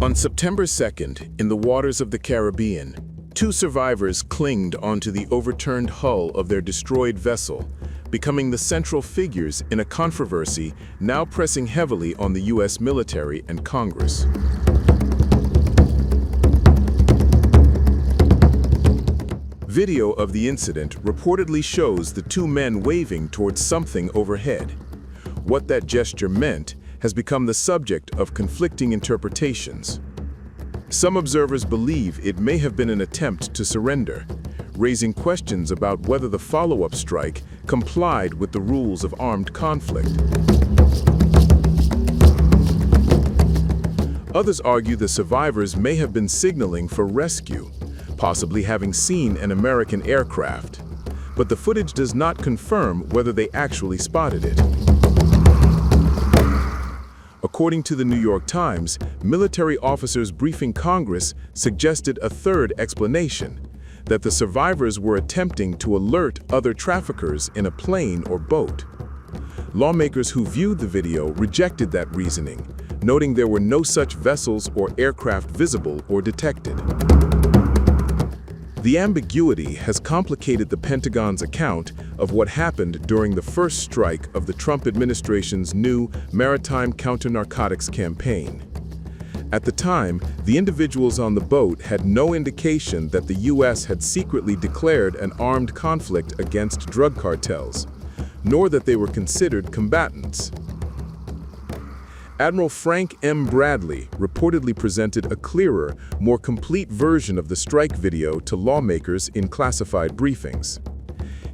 On September 2nd, in the waters of the Caribbean, two survivors clinged onto the overturned hull of their destroyed vessel, becoming the central figures in a controversy now pressing heavily on the U.S. military and Congress. Video of the incident reportedly shows the two men waving towards something overhead. What that gesture meant has become the subject of conflicting interpretations. Some observers believe it may have been an attempt to surrender, raising questions about whether the follow-up strike complied with the rules of armed conflict. Others argue the survivors may have been signaling for rescue, possibly having seen an American aircraft, but the footage does not confirm whether they actually spotted it. According to the New York Times, military officers briefing Congress suggested a third explanation, that the survivors were attempting to alert other traffickers in a plane or boat. Lawmakers who viewed the video rejected that reasoning, noting there were no such vessels or aircraft visible or detected. The ambiguity has complicated the Pentagon's account of what happened during the first strike of the Trump administration's new maritime counter-narcotics campaign. At the time, the individuals on the boat had no indication that the U.S. had secretly declared an armed conflict against drug cartels, nor that they were considered combatants. Admiral Frank M. Bradley reportedly presented a clearer, more complete version of the strike video to lawmakers in classified briefings.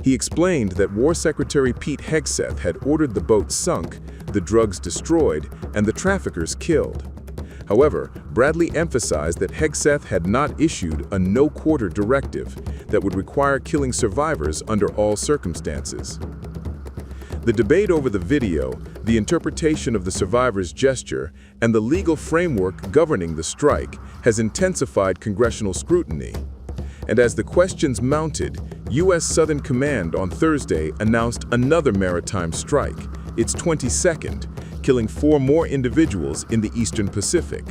He explained that War Secretary Pete Hegseth had ordered the boat sunk, the drugs destroyed, and the traffickers killed. However, Bradley emphasized that Hegseth had not issued a no-quarter directive that would require killing survivors under all circumstances. The debate over the video, the interpretation of the survivors' gesture, and the legal framework governing the strike has intensified congressional scrutiny. And as the questions mounted, U.S. Southern Command on Thursday announced another maritime strike, its 22nd, killing 4 more individuals in the Eastern Pacific.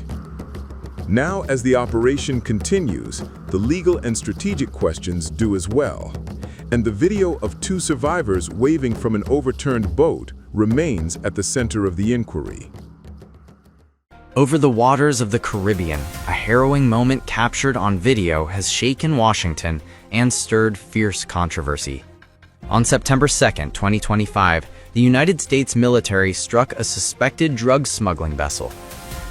Now, as the operation continues, the legal and strategic questions do as well. And the video of 2 survivors waving from an overturned boat remains at the center of the inquiry. Over the waters of the Caribbean, a harrowing moment captured on video has shaken Washington and stirred fierce controversy. On September 2, 2025, the United States military struck a suspected drug smuggling vessel.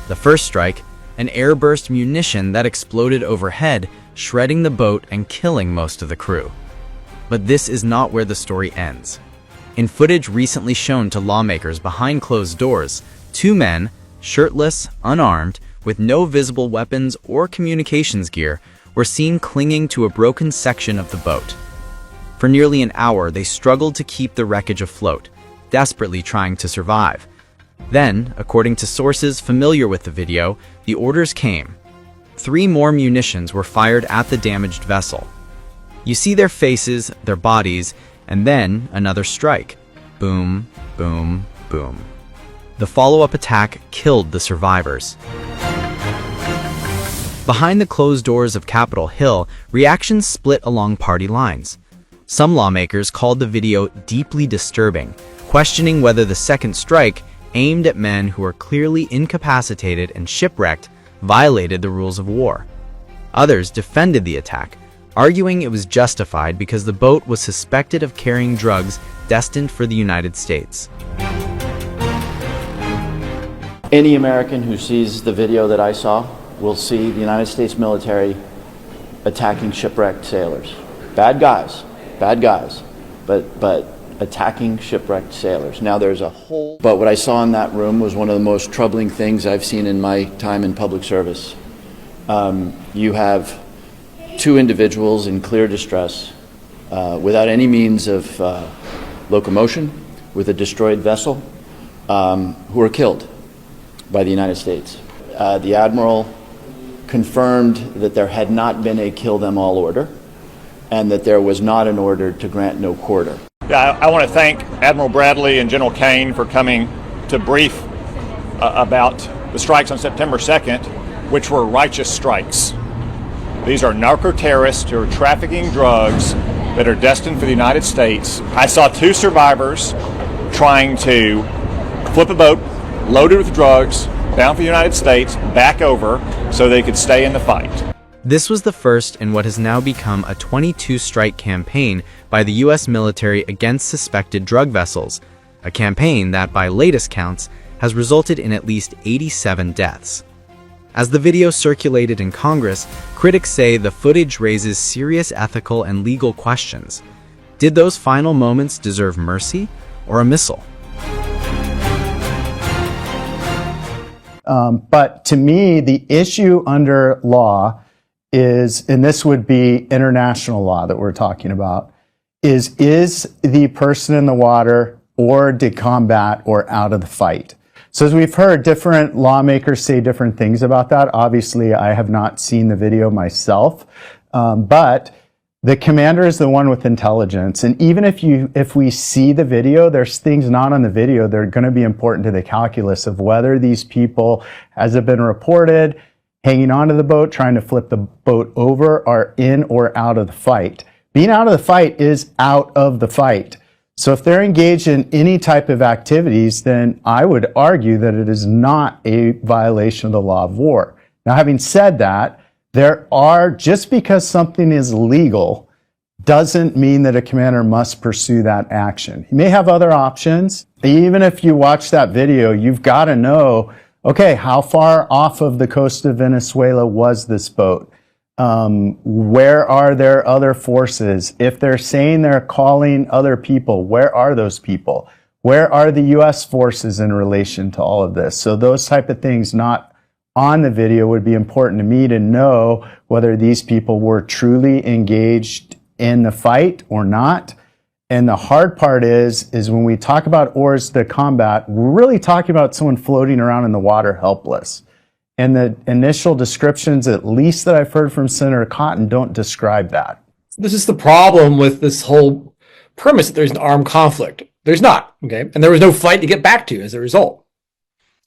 The first strike, an airburst munition that exploded overhead, shredding the boat and killing most of the crew. But this is not where the story ends. In footage recently shown to lawmakers behind closed doors, 2 men, shirtless, unarmed, with no visible weapons or communications gear, were seen clinging to a broken section of the boat. For nearly an hour, they struggled to keep the wreckage afloat, desperately trying to survive. Then, according to sources familiar with the video, the orders came. 3 more munitions were fired at the damaged vessel. You see their faces, their bodies, and then another strike. Boom, boom, boom. The follow-up attack killed the survivors. Behind the closed doors of Capitol Hill, reactions split along party lines. Some lawmakers called the video deeply disturbing, questioning whether the second strike, aimed at men who were clearly incapacitated and shipwrecked, violated the rules of war. Others defended the attack, arguing it was justified because the boat was suspected of carrying drugs destined for the United States. Any American who sees the video that I saw will see the United States military attacking shipwrecked sailors. Bad guys, but attacking shipwrecked sailors. Now there's a whole... But what I saw in that room was one of the most troubling things I've seen in my time in public service. You have 2 individuals in clear distress, without any means of locomotion, with a destroyed vessel, who were killed by the United States. The Admiral confirmed that there had not been a kill them all order, and that there was not an order to grant no quarter. Yeah, I want to thank Admiral Bradley and General Kane for coming to brief about the strikes on September 2nd. which were righteous strikes. These are narco-terrorists who are trafficking drugs that are destined for the United States. I saw 2 survivors trying to flip a boat loaded with drugs bound for the United States back over so they could stay in the fight. This was the first in what has now become a 22-strike campaign by the U.S. military against suspected drug vessels, a campaign that, by latest counts, has resulted in at least 87 deaths. As the video circulated in Congress, critics say the footage raises serious ethical and legal questions. Did those final moments deserve mercy or a missile? But to me, the issue under law is, and this would be international law that we're talking about, is the person in the water or did combat or out of the fight? So as we've heard, different lawmakers say different things about that. Obviously, I have not seen the video myself, but the commander is the one with intelligence. And even if we see the video, there's things not on the video that are going to be important to the calculus of whether these people, as have been reported, hanging onto the boat, trying to flip the boat over, are in or out of the fight. Being out of the fight is out of the fight. So if they're engaged in any type of activities, then I would argue that it is not a violation of the law of war. Now, having said that, just because something is legal doesn't mean that a commander must pursue that action. He may have other options. Even if you watch that video, you've got to know, okay, how far off of the coast of Venezuela was this boat? Where are there other forces? If they're saying they're calling other people, where are those people? Where are the U.S. forces in relation to all of this? So those type of things not on the video would be important to me to know whether these people were truly engaged in the fight or not. And the hard part is when we talk about oars to combat, we're really talking about someone floating around in the water helpless. And the initial descriptions, at least that I've heard from Senator Cotton, don't describe that. This is the problem with this whole premise that there's an armed conflict. There's not, okay? And there was no fight to get back to as a result.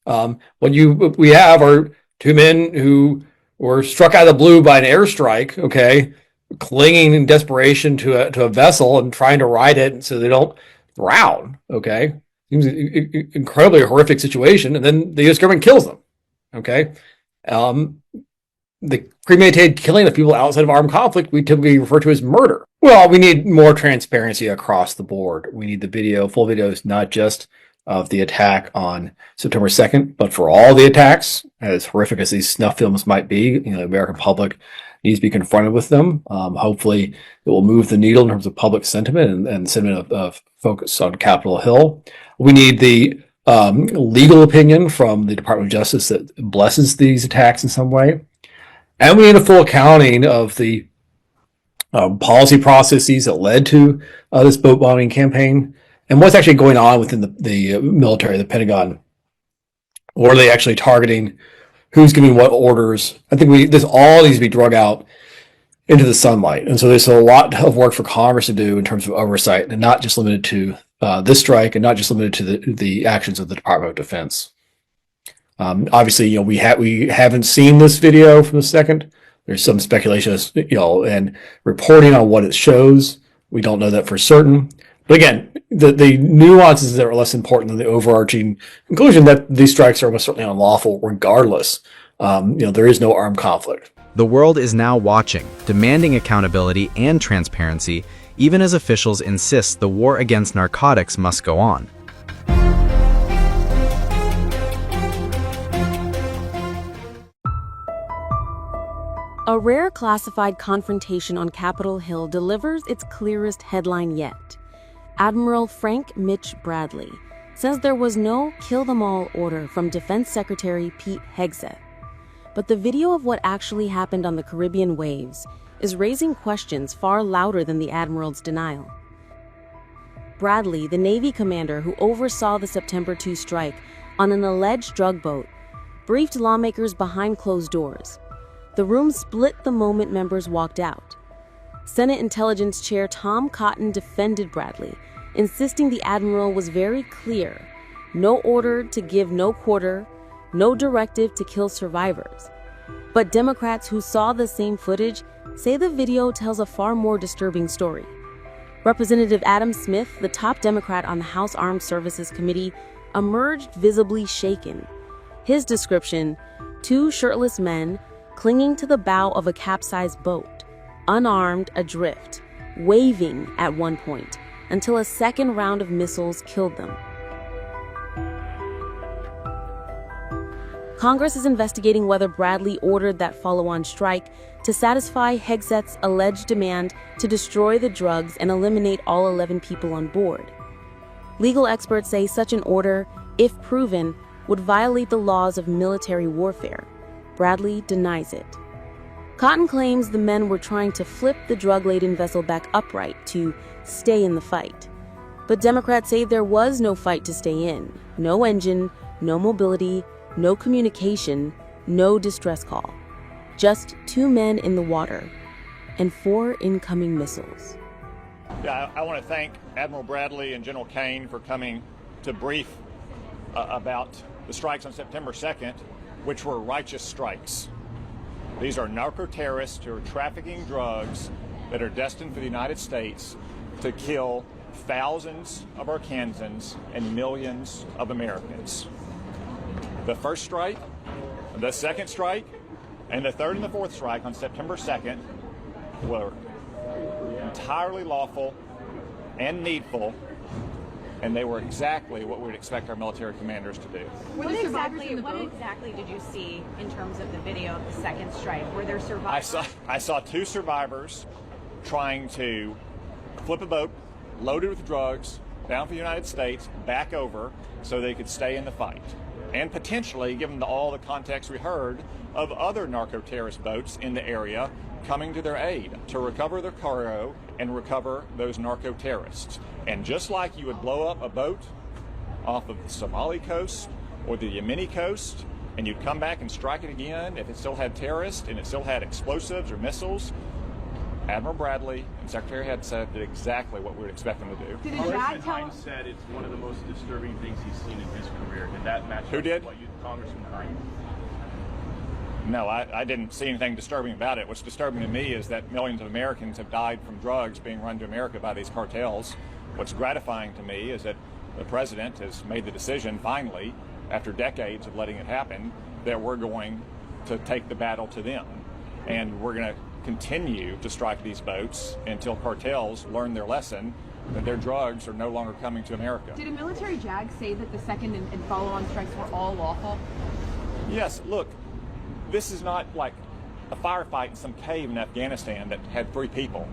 What we have are 2 men who were struck out of the blue by an airstrike, okay, clinging in desperation to a vessel and trying to ride it so they don't drown, okay? Seems an incredibly horrific situation, and then the U.S. government kills them. Okay, the premeditated killing of people outside of armed conflict we typically refer to as murder. Well, we need more transparency across the board. We need the video, full videos, not just of the attack on September 2nd, but for all the attacks, as horrific as these snuff films might be. The American public needs to be confronted with them. Hopefully, it will move the needle in terms of public sentiment and sentiment of focus on Capitol Hill. We need the legal opinion from the Department of Justice that blesses these attacks in some way. And we need a full accounting of the policy processes that led to this boat bombing campaign and what's actually going on within the military, the Pentagon. What are they actually targeting? Who's giving what orders? I think all needs to be drug out into the sunlight. And so there's a lot of work for Congress to do in terms of oversight, and not just limited to this strike, and not just limited to the actions of the Department of Defense. Obviously, we haven't seen this video from the second. There's some speculation, and reporting on what it shows. We don't know that for certain. But again, the nuances that are less important than the overarching conclusion that these strikes are almost certainly unlawful, regardless. There is no armed conflict. The world is now watching, demanding accountability and transparency, even as officials insist the war against narcotics must go on. A rare classified confrontation on Capitol Hill delivers its clearest headline yet. Admiral Frank Mitch Bradley says there was no kill-them-all order from Defense Secretary Pete Hegseth. But the video of what actually happened on the Caribbean waves is raising questions far louder than the Admiral's denial. Bradley, the Navy commander who oversaw the September 2 strike on an alleged drug boat, briefed lawmakers behind closed doors. The room split the moment members walked out. Senate Intelligence Chair Tom Cotton defended Bradley, insisting the Admiral was very clear: no order to give no quarter, no directive to kill survivors. But Democrats who saw the same footage say the video tells a far more disturbing story. Representative Adam Smith, the top Democrat on the House Armed Services Committee, emerged visibly shaken. His description: two shirtless men clinging to the bow of a capsized boat, unarmed, adrift, waving at one point, until a second round of missiles killed them. Congress is investigating whether Bradley ordered that follow-on strike to satisfy Hegset's alleged demand to destroy the drugs and eliminate all 11 people on board. Legal experts say such an order, if proven, would violate the laws of military warfare. Bradley denies it. Cotton claims the men were trying to flip the drug-laden vessel back upright to stay in the fight. But Democrats say there was no fight to stay in. No engine, no mobility, no communication, no distress call. Just two men in the water and 4 incoming missiles. Yeah, I want to thank Admiral Bradley and General Kane for coming to brief about the strikes on September 2nd, which were righteous strikes. These are narco-terrorists who are trafficking drugs that are destined for the United States to kill thousands of Arkansans and millions of Americans. The first strike, the second strike, and the third and the fourth strike on September 2nd were entirely lawful and needful, and they were exactly what we would expect our military commanders to do. What exactly did you see in terms of the video of the second strike? Were there survivors? I saw 2 survivors trying to flip a boat loaded with drugs down for the United States, back over, so they could stay in the fight. And potentially, given all the context we heard, of other narco-terrorist boats in the area coming to their aid to recover their cargo and recover those narco-terrorists. And just like you would blow up a boat off of the Somali coast or the Yemeni coast, and you'd come back and strike it again if it still had terrorists and it still had explosives or missiles, Admiral Bradley and Secretary Hegseth did exactly what we would expect them to do. Congressman Hines said it's one of the most disturbing things he's seen in his career. Did that match Who did? What you, Congressman Hines? No, I didn't see anything disturbing about it. What's disturbing to me is that millions of Americans have died from drugs being run to America by these cartels. What's gratifying to me is that the president has made the decision, finally, after decades of letting it happen, that we're going to take the battle to them. And we're going to continue to strike these boats until cartels learn their lesson that their drugs are no longer coming to America. Did a military JAG say that the second and follow-on strikes were all lawful? Yes, look, this is not like a firefight in some cave in Afghanistan that had 3 people.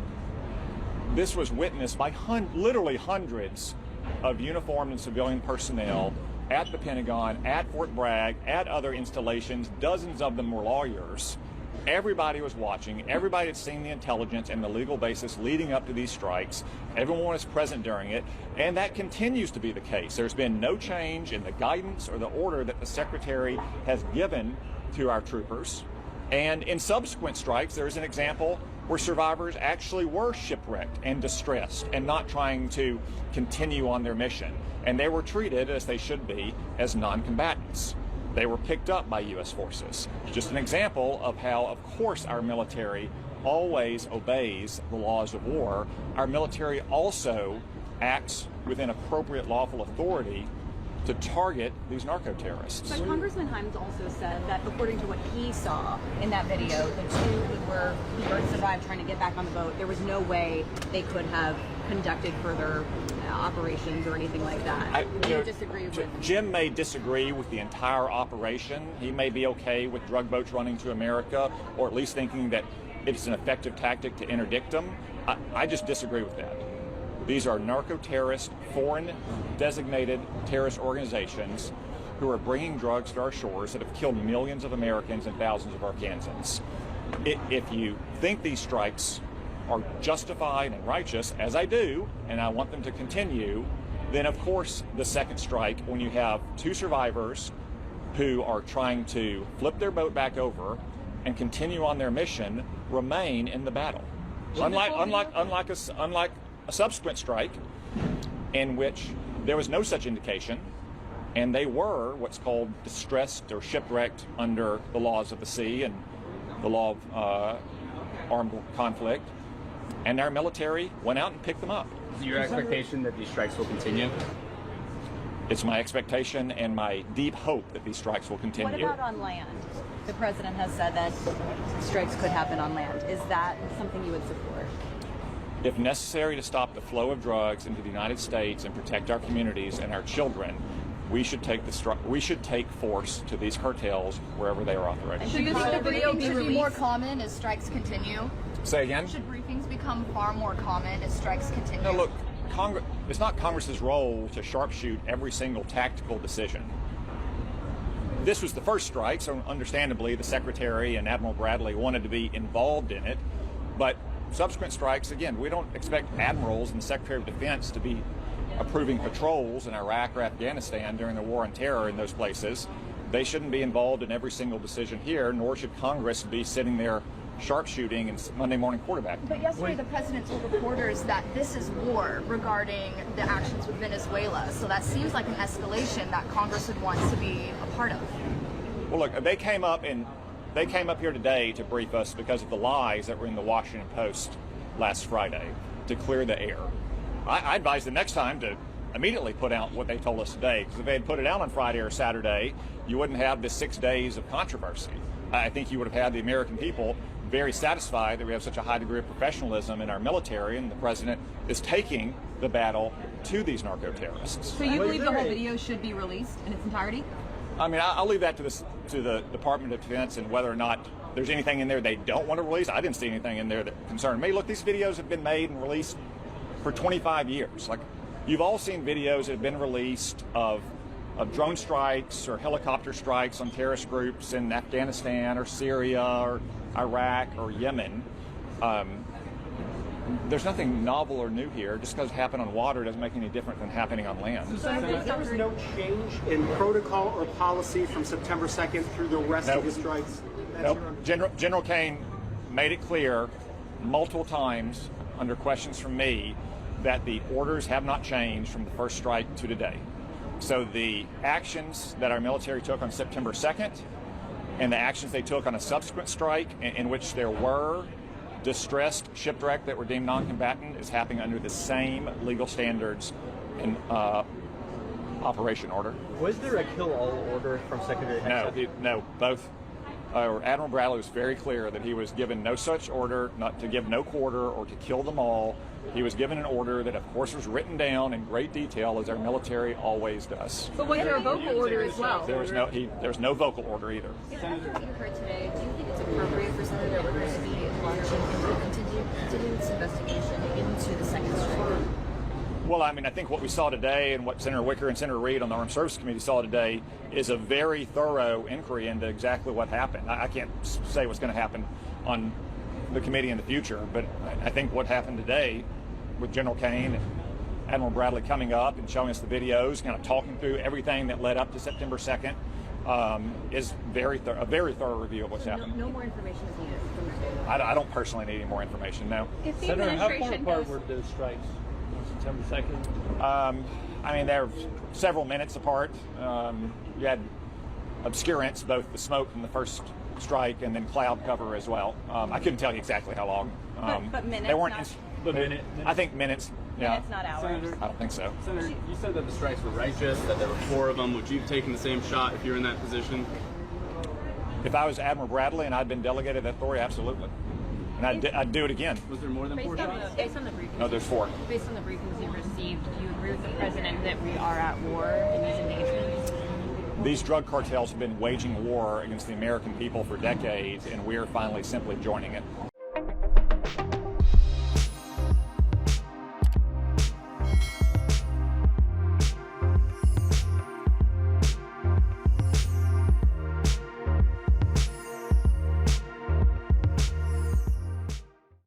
This was witnessed by literally hundreds of uniformed and civilian personnel at the Pentagon, at Fort Bragg, at other installations. Dozens of them were lawyers. Everybody was watching. Everybody had seen the intelligence and the legal basis leading up to these strikes. Everyone was present during it, and that continues to be the case. There's been no change in the guidance or the order that the Secretary has given to our troopers. And in subsequent strikes, there's an example where survivors actually were shipwrecked and distressed and not trying to continue on their mission. And they were treated, as they should be, as non-combatants. They were picked up by U.S. forces. Just an example of how, of course, our military always obeys the laws of war. Our military also acts within appropriate lawful authority to target these narco-terrorists. But Congressman Hines also said that according to what he saw in that video, the 2 who survived trying to get back on the boat, there was no way they could have conducted further operations or anything like that. Do you disagree with Jim may disagree with the entire operation. He may be okay with drug boats running to America, or at least thinking that it's an effective tactic to interdict them. I just disagree with that. These are narco-terrorist, foreign designated terrorist organizations who are bringing drugs to our shores that have killed millions of Americans and thousands of Arkansans. If you think these strikes are justified and righteous, as I do, and I want them to continue, then of course the second strike, when you have 2 survivors who are trying to flip their boat back over and continue on their mission, remain in the battle. Unlike a subsequent strike in which there was no such indication and they were what's called distressed or shipwrecked under the laws of the sea and the law of armed conflict, and our military went out and picked them up. Is it your expectation that these strikes will continue? It's my expectation and my deep hope that these strikes will continue. What about on land? The president has said that strikes could happen on land. Is that something you would support? If necessary to stop the flow of drugs into the United States and protect our communities and our children, we should take force to these cartels wherever they are authorized. Should the video be more common as strikes continue? Say again? Should briefings become far more common as strikes continue? No, look, it's not Congress's role to sharpshoot every single tactical decision. This was the first strike, so understandably the Secretary and Admiral Bradley wanted to be involved in it, but subsequent strikes, again, we don't expect admirals and the Secretary of Defense to be approving patrols in Iraq or Afghanistan during the war on terror in those places. They shouldn't be involved in every single decision here, nor should Congress be sitting there sharpshooting and Monday morning quarterbacking. But yesterday the president told reporters that this is war regarding the actions with Venezuela. So that seems like an escalation that Congress would want to be a part of. Well, look, they came up here today to brief us because of the lies that were in the Washington Post last Friday to clear the air. I advise them next time to immediately put out what they told us today, because if they had put it out on Friday or Saturday, you wouldn't have the 6 days of controversy. I think you would have had the American people very satisfied that we have such a high degree of professionalism in our military, and the president is taking the battle to these narco-terrorists. So you believe the whole video should be released in its entirety? I mean, I'll leave that to the Department of Defense and whether or not there's anything in there they don't want to release. I didn't see anything in there that concerned me. Look, these videos have been made and released for 25 years. Like, you've all seen videos that have been released of drone strikes or helicopter strikes on terrorist groups in Afghanistan or Syria or Iraq or Yemen. There's nothing novel or new here. Just because it happened on water doesn't make any different than happening on land. So there was no change in protocol or policy from September 2nd through the rest of the strikes? Nope. General Kane made it clear multiple times under questions from me that the orders have not changed from the first strike to today. So the actions that our military took on September 2nd and the actions they took on a subsequent strike in which there were distressed shipwreck that were deemed non-combatant is happening under the same legal standards and operation order. Was there a kill-all order from Secretary Hexet? No, both. Admiral Bradley was very clear that he was given no such order, not to give no quarter or to kill them all. He was given an order that, of course, was written down in great detail, as our military always does. But was there a vocal order as well? There was no vocal order either. After what you heard today, do you think it's appropriate for Senator Wicker to be launching a continuous investigation into the second strike? Well, I mean, I think what we saw today and what Senator Wicker and Senator Reid on the Armed Services Committee saw today is a very thorough inquiry into exactly what happened. I can't say what's going to happen on the committee in the future, but I think what happened today with General Kane and Admiral Bradley coming up and showing us the videos, kind of talking through everything that led up to September 2nd, is a very thorough review of what's happened. No more information is needed. I don't personally need any more information, no. If the Senator, how far administration apart were those strikes on September 2nd? I mean, they're several minutes apart. You had obscurance, both the smoke from the first strike and then cloud cover as well. I couldn't tell you exactly how long. But minutes, they weren't. Minute. I think minutes. Yeah. Minutes, not hours. Senator, I don't think so. Senator, you said that the strikes were righteous, that there were 4 of them. Would you have taken the same shot if you were in that position? If I was Admiral Bradley and I'd been delegated that authority, absolutely. And I'd do it again. Was there more than 4 shots? Based on the briefings. No, there's 4. Based on the briefings you received, do you agree with the president that we are at war in these engagements? These drug cartels have been waging war against the American people for decades, and we are finally simply joining it.